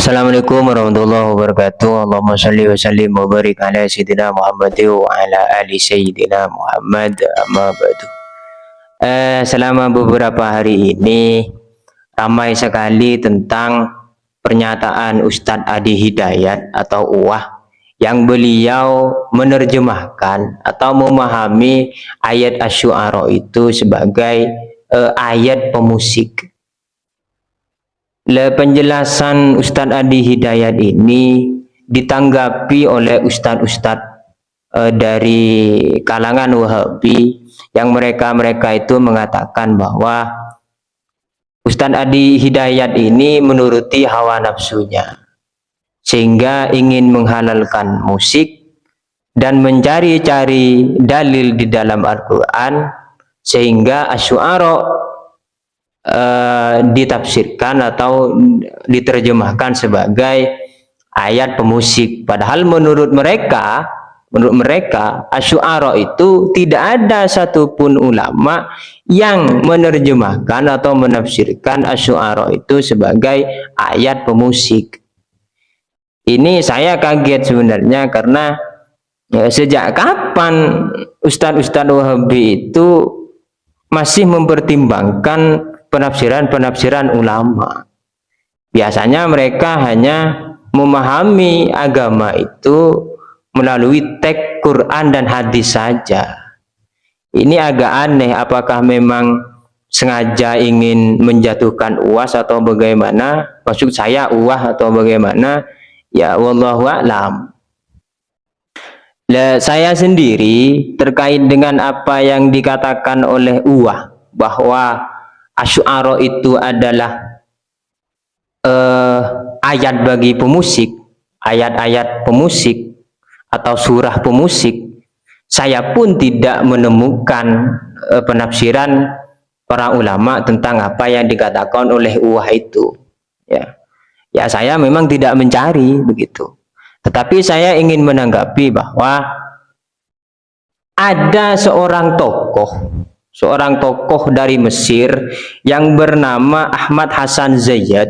Assalamualaikum warahmatullahi wabarakatuh. Allahumma salli wa sallim wa barik ala sayyidina Muhammad wa ala ali sayyidina Muhammad, amma ba'du. Selama beberapa hari ini ramai sekali tentang pernyataan Ustadz Adi Hidayat atau Uwah yang beliau menerjemahkan atau memahami ayat Asy-Syu'ara itu sebagai ayat pemusik. Penjelasan Ustadz Adi Hidayat ini ditanggapi oleh ustadz-ustadz dari kalangan Wahabi yang mereka itu mengatakan bahwa Ustadz Adi Hidayat ini menuruti hawa nafsunya sehingga ingin menghalalkan musik dan mencari-cari dalil di dalam Al-Quran sehingga Asy-Syu'ara ditafsirkan atau diterjemahkan sebagai ayat pemusik. Padahal menurut mereka Asy-Syu'ara itu tidak ada satupun ulama yang menerjemahkan atau menafsirkan Asy-Syu'ara itu sebagai ayat pemusik. Ini saya kaget sebenarnya karena sejak kapan ustadz-ustadz Wahabi itu masih mempertimbangkan penafsiran ulama. Biasanya mereka hanya memahami agama itu melalui teks Quran dan hadis saja. Ini agak aneh, apakah memang sengaja ingin menjatuhkan UAS atau bagaimana? Maksud saya UAS atau bagaimana? Ya wallahu a'lam. Saya sendiri terkait dengan apa yang dikatakan oleh UAS bahwa Asy-Syu'ara itu adalah ayat bagi pemusik, ayat-ayat pemusik atau surah pemusik. Saya pun tidak menemukan penafsiran para ulama tentang apa yang dikatakan oleh Uwah itu. Ya, saya memang tidak mencari begitu. Tetapi saya ingin menanggapi bahwa ada seorang tokoh dari Mesir yang bernama Ahmad Hasan Zayyad.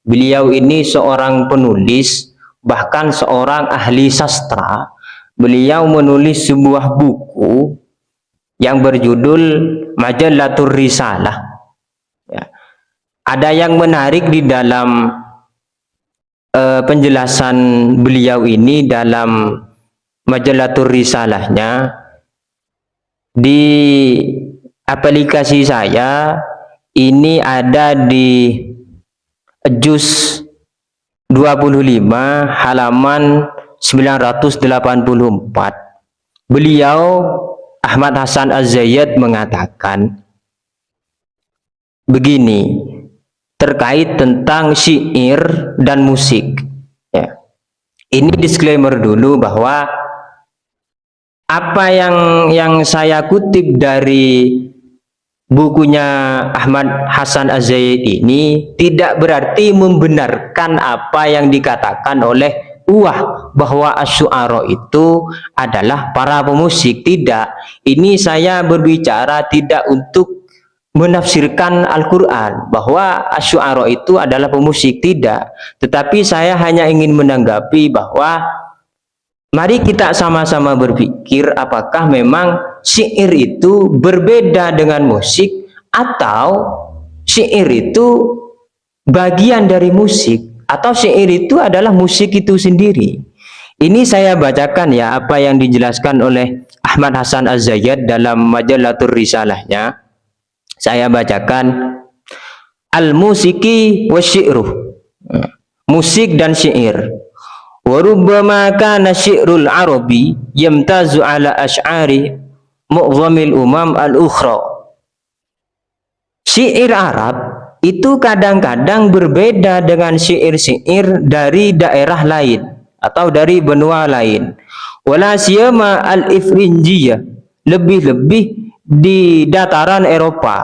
Beliau ini seorang penulis, bahkan seorang ahli sastra. Beliau menulis sebuah buku yang berjudul Majallatur Risalah. Ya. Ada yang menarik di dalam penjelasan beliau ini dalam Majallatur Risalahnya. Di aplikasi saya ini ada di juz 25 halaman 984. Beliau Ahmad Hasan Az-Zayyad mengatakan begini terkait tentang syair dan musik. Ya. Ini disclaimer dulu bahwa apa yang saya kutip dari bukunya Ahmad Hasan Az-Zayyad ini tidak berarti membenarkan apa yang dikatakan oleh Uwah bahwa Asy-Syu'ara itu adalah para pemusik. Tidak. Ini saya berbicara tidak untuk menafsirkan Al-Quran bahwa Asy-Syu'ara itu adalah pemusik, tidak. Tetapi saya hanya ingin menanggapi bahwa mari kita sama-sama berpikir apakah memang syair itu berbeda dengan musik atau syair itu bagian dari musik atau syair itu adalah musik itu sendiri. Ini saya bacakan ya apa yang dijelaskan oleh Ahmad Hasan Az-Zayyad dalam Majallatur Risalahnya. Saya bacakan al-musiki wasyi'ruh, musik dan syair. Wa rubbama kana syi'rul arabi yamtazu ala asy'ari mu'dhamil umam al-ukhra. Syair Arab itu kadang-kadang berbeda dengan syair-syair dari daerah lain atau dari benua lain. Wala siyama al-ifrinjiyah, lebih-lebih di dataran Eropa.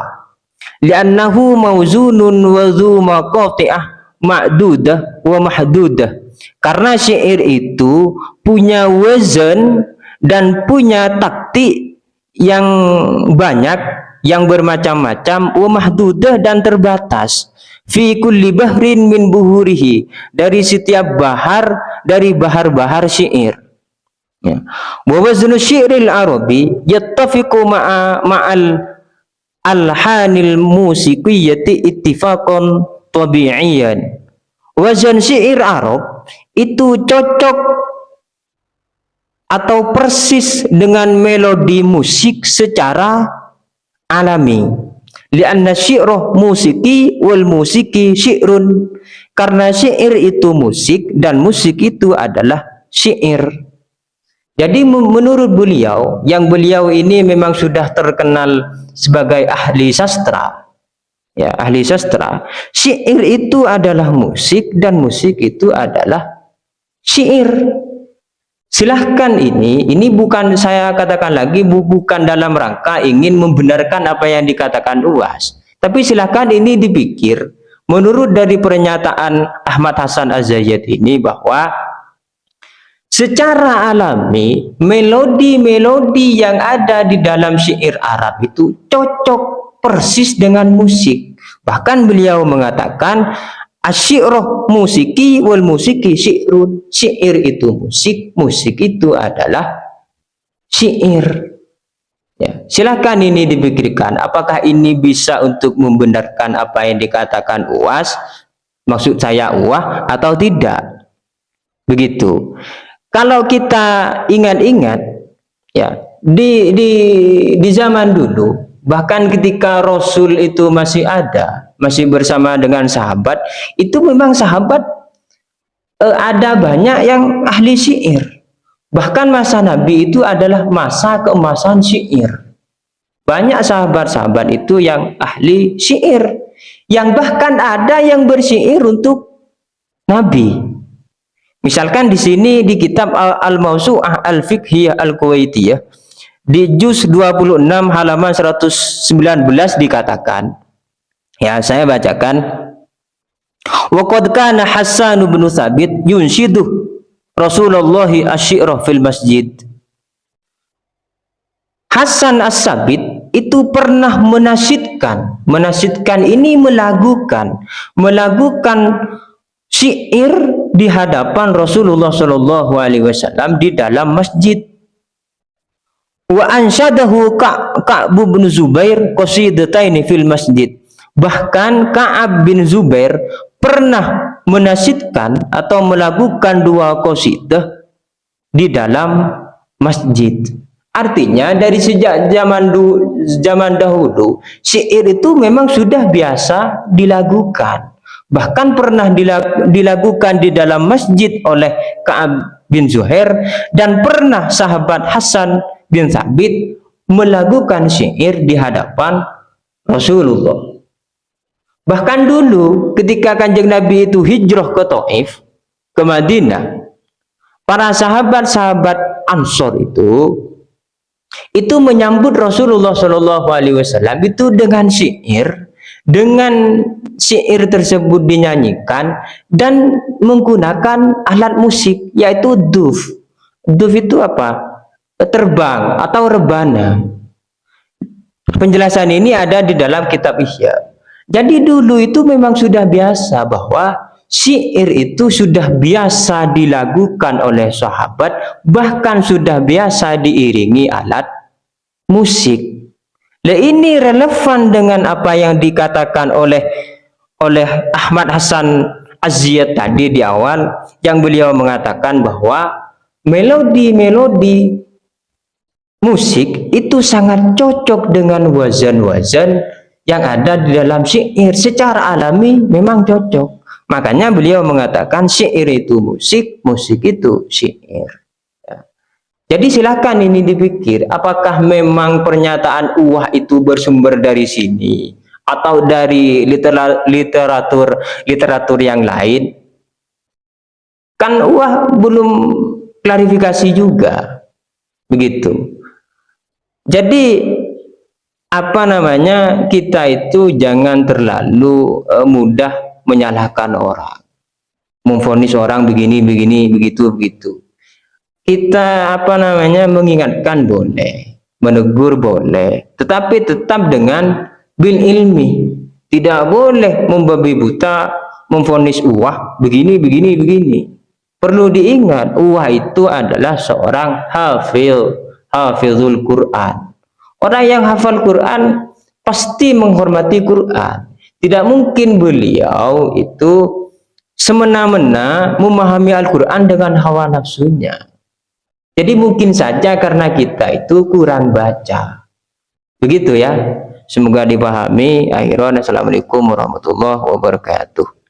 Li'annahu mawzunun wa dhu maqati'ah ma'dudah wa mahdudah. Karena syair itu punya wazan dan punya taktik yang banyak, yang bermacam-macam, wa mahdudah dan terbatas. fi kulli bahrin min buhurihi, dari setiap bahar dari bahar-bahar syair. Ya. Wa waznu syi'ril arabi yattafiqu ma'al alhanil musiqiyyati ittifaqan tabi'iyan. Wazan syair Arab itu cocok atau persis dengan melodi musik secara alami. Lianna syi'rah musiki wal musiki syi'run, karena syair itu musik dan musik itu adalah syair. Jadi menurut beliau, yang beliau ini memang sudah terkenal sebagai ahli sastra, ya, ahli sastra, syair itu adalah musik dan musik itu adalah syair. Silahkan, ini bukan, saya katakan lagi, bukan dalam rangka ingin membenarkan apa yang dikatakan UAS, tapi silahkan ini dipikir menurut dari pernyataan Ahmad Hasan Az-Zayyad ini, bahwa secara alami melodi-melodi yang ada di dalam syair Arab itu cocok persis dengan musik. Bahkan beliau mengatakan asyi'rah musiki wal musiki syi'run, syair itu musik, musik itu adalah syair. Ya, silakan ini dipikirkan apakah ini bisa untuk membenarkan apa yang dikatakan UAS, maksud saya UAS, atau tidak. Begitu. Kalau kita ingat-ingat, ya, di zaman dulu, bahkan ketika Rasul itu masih ada, masih bersama dengan sahabat, itu memang sahabat ada banyak yang ahli syair. Bahkan masa Nabi itu adalah masa keemasan syair. Banyak sahabat-sahabat itu yang ahli syair, yang bahkan ada yang bersyair untuk Nabi. Misalkan di sini di kitab Al-Mawsu'ah Al-Fiqhiyah Al-Kuwaitiyah di juz 26 halaman 119 dikatakan, ya, saya bacakan, wa qad kana Hasan bin Tsabit yunshidu Rasulullah asy-syi'ra fil masjid. Hasan As-Sabit itu pernah menasyidkan ini melagukan syair di hadapan Rasulullah Shallallahu Alaihi Wasallam di dalam masjid. Wa ansyadahu Ka'ab bin Zubair qasidataini fil masjid. Bahkan Ka'ab bin Zubair pernah menasyidkan atau melakukan dua qasidah di dalam masjid. Artinya dari sejak zaman dahulu syair itu memang sudah biasa dilakukan. Bahkan pernah dilakukan di dalam masjid oleh Ka'ab bin Zuhair, dan pernah sahabat Hasan bin Tsabit melakukan syair di hadapan Rasulullah. Bahkan dulu ketika Kanjeng Nabi itu hijrah ke Taif, ke Madinah, para sahabat-sahabat Ansor itu menyambut Rasulullah Shallallahu Alaihi Wasallam itu dengan syair. Dengan syair tersebut dinyanyikan dan menggunakan alat musik, yaitu duf. Duf itu apa? Terbang atau rebana. Penjelasan ini ada di dalam kitab Ihya. Jadi dulu itu memang sudah biasa bahwa syair itu sudah biasa dilakukan oleh sahabat, bahkan sudah biasa diiringi alat musik. Nah, ini relevan dengan apa yang dikatakan oleh Ahmad Hasan Az-Zayyad tadi di awal, yang beliau mengatakan bahwa melodi-melodi musik itu sangat cocok dengan wazan-wazan yang ada di dalam syair. Secara alami memang cocok. Makanya beliau mengatakan syair itu musik, musik itu syair. Jadi silakan ini dipikir, apakah memang pernyataan UAH itu bersumber dari sini atau dari literatur yang lain? Kan UAH belum klarifikasi juga, begitu. Jadi kita itu jangan terlalu mudah menyalahkan orang, memvonis orang begini, begitu. Kita mengingatkan boleh, menegur boleh, tetapi tetap dengan bil ilmi, Tidak boleh membabi buta, memvonis Uwah begini, begini, begini. Perlu diingat, Uwah itu adalah seorang hafizul Quran. Orang yang hafal Quran pasti menghormati Quran. Tidak mungkin beliau itu semena-mena memahami Al-Quran dengan hawa nafsunya. Jadi mungkin saja karena kita itu kurang baca. Begitu ya. Semoga dipahami. Akhirnya, assalamualaikum warahmatullahi wabarakatuh.